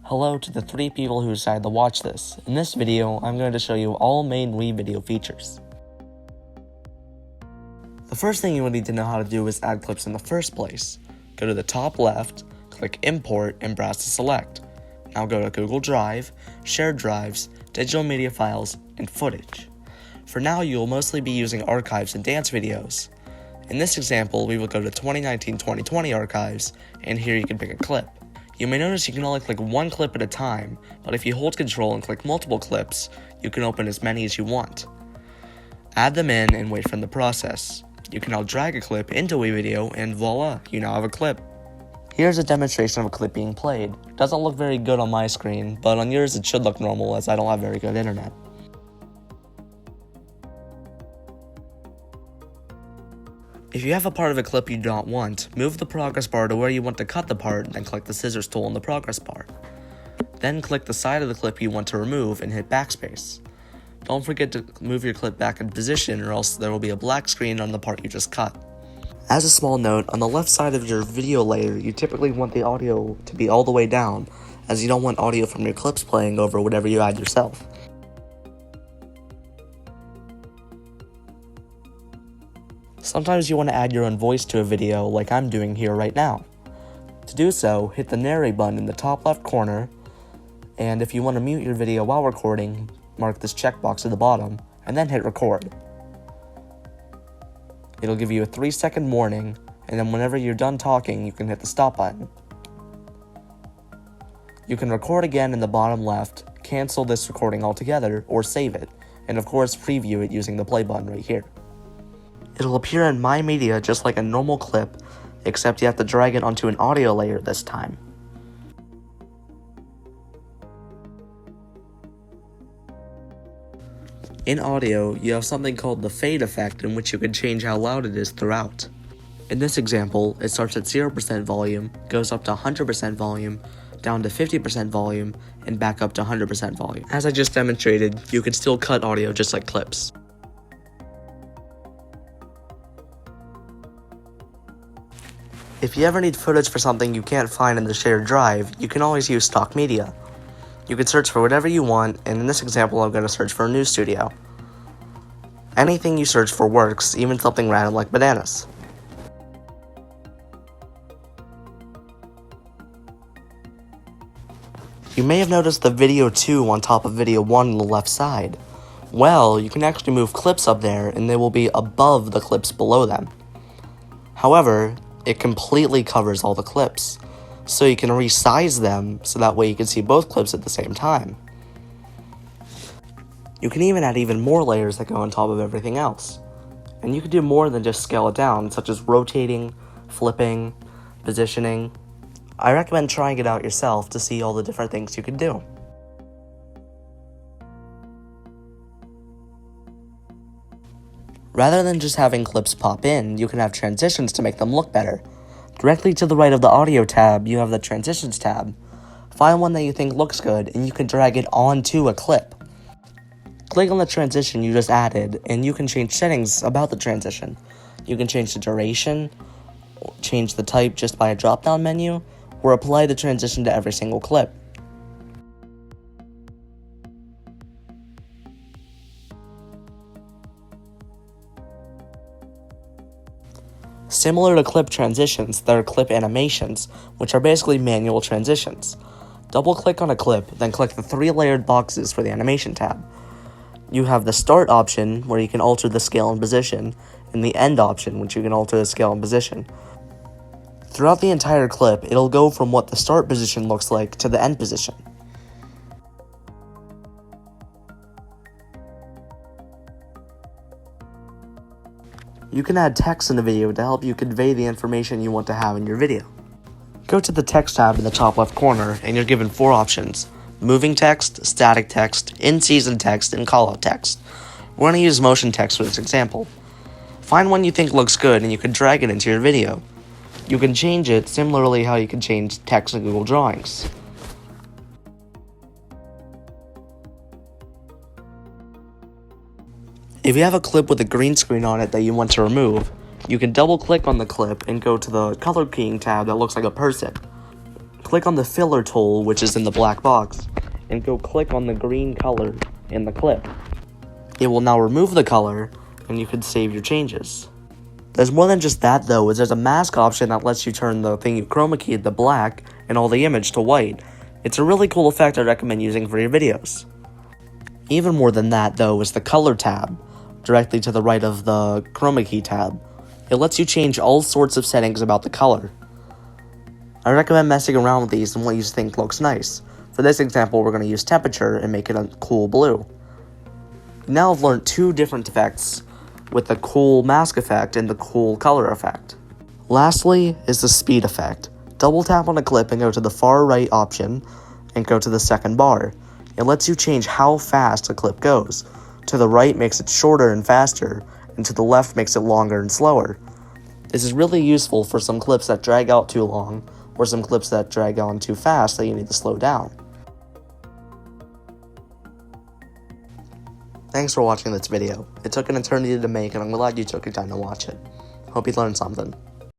Hello to the 3 people who decided to watch this. In this video, I'm going to show you all main WeVideo features. The first thing you will need to know how to do is add clips in the first place. Go to the top left, click Import, and browse to select. Now go to Google Drive, Shared Drives, Digital Media Files, and Footage. For now, you will mostly be using archives and dance videos. In this example, we will go to 2019-2020 archives, and here you can pick a clip. You may notice you can only click one clip at a time, but if you hold Control and click multiple clips, you can open as many as you want. Add them in and wait for them to process. You can now drag a clip into WeVideo and voila, you now have a clip. Here's a demonstration of a clip being played. It doesn't look very good on my screen, but on yours it should look normal as I don't have very good internet. If you have a part of a clip you don't want, move the progress bar to where you want to cut the part, then click the scissors tool on the progress bar. Then click the side of the clip you want to remove and hit backspace. Don't forget to move your clip back in position or else there will be a black screen on the part you just cut. As a small note, on the left side of your video layer, you typically want the audio to be all the way down, as you don't want audio from your clips playing over whatever you add yourself. Sometimes you want to add your own voice to a video like I'm doing here right now. To do so, hit the narrate button in the top left corner, and if you want to mute your video while recording, mark this checkbox at the bottom, and then hit record. It'll give you a 3-second warning, and then whenever you're done talking, you can hit the stop button. You can record again in the bottom left, cancel this recording altogether, or save it, and of course preview it using the play button right here. It'll appear in My Media just like a normal clip, except you have to drag it onto an audio layer this time. In audio, you have something called the fade effect in which you can change how loud it is throughout. In this example, it starts at 0% volume, goes up to 100% volume, down to 50% volume, and back up to 100% volume. As I just demonstrated, you can still cut audio just like clips. If you ever need footage for something you can't find in the shared drive, you can always use stock media. You can search for whatever you want, and in this example I'm going to search for a news studio. Anything you search for works, even something random like bananas. You may have noticed the video 2 on top of video 1 on the left side. Well, you can actually move clips up there and they will be above the clips below them. However, it completely covers all the clips, so you can resize them so that way you can see both clips at the same time. You can even add even more layers that go on top of everything else. And you can do more than just scale it down, such as rotating, flipping, positioning. I recommend trying it out yourself to see all the different things you can do. Rather than just having clips pop in, you can have transitions to make them look better. Directly to the right of the audio tab, you have the transitions tab. Find one that you think looks good, and you can drag it onto a clip. Click on the transition you just added, and you can change settings about the transition. You can change the duration, change the type just by a drop-down menu, or apply the transition to every single clip. Similar to clip transitions, there are clip animations, which are basically manual transitions. Double-click on a clip, then click the 3 layered boxes for the animation tab. You have the start option, where you can alter the scale and position, and the end option, which you can alter the scale and position. Throughout the entire clip, it'll go from what the start position looks like to the end position. You can add text in the video to help you convey the information you want to have in your video. Go to the text tab in the top left corner and you're given 4 options: moving text, static text, in-season text, and callout text. We're going to use motion text for this example. Find one you think looks good and you can drag it into your video. You can change it similarly how you can change text in Google Drawings. If you have a clip with a green screen on it that you want to remove, you can double click on the clip and go to the color keying tab that looks like a person. click on the filler tool, which is in the black box, and go click on the green color in the clip. It will now remove the color, and you can save your changes. There's more than just that though, as there's a mask option that lets you turn the thing you chroma keyed to black and all the image to white. It's a really cool effect I recommend using for your videos. Even more than that though is the color tab, directly to the right of the chroma key tab. It lets you change all sorts of settings about the color. I recommend messing around with these and what you think looks nice. For this example, we're going to use temperature and make it a cool blue. Now I've learned two different effects with the cool mask effect and the cool color effect. Lastly is the speed effect. Double tap on a clip and go to the far right option and go to the second bar. It lets you change how fast a clip goes. To the right makes it shorter and faster, and to the left makes it longer and slower. This is really useful for some clips that drag out too long, or some clips that drag on too fast that you need to slow down. Thanks for watching this video. It took an eternity to make, and I'm glad you took your time to watch it. Hope you learned something.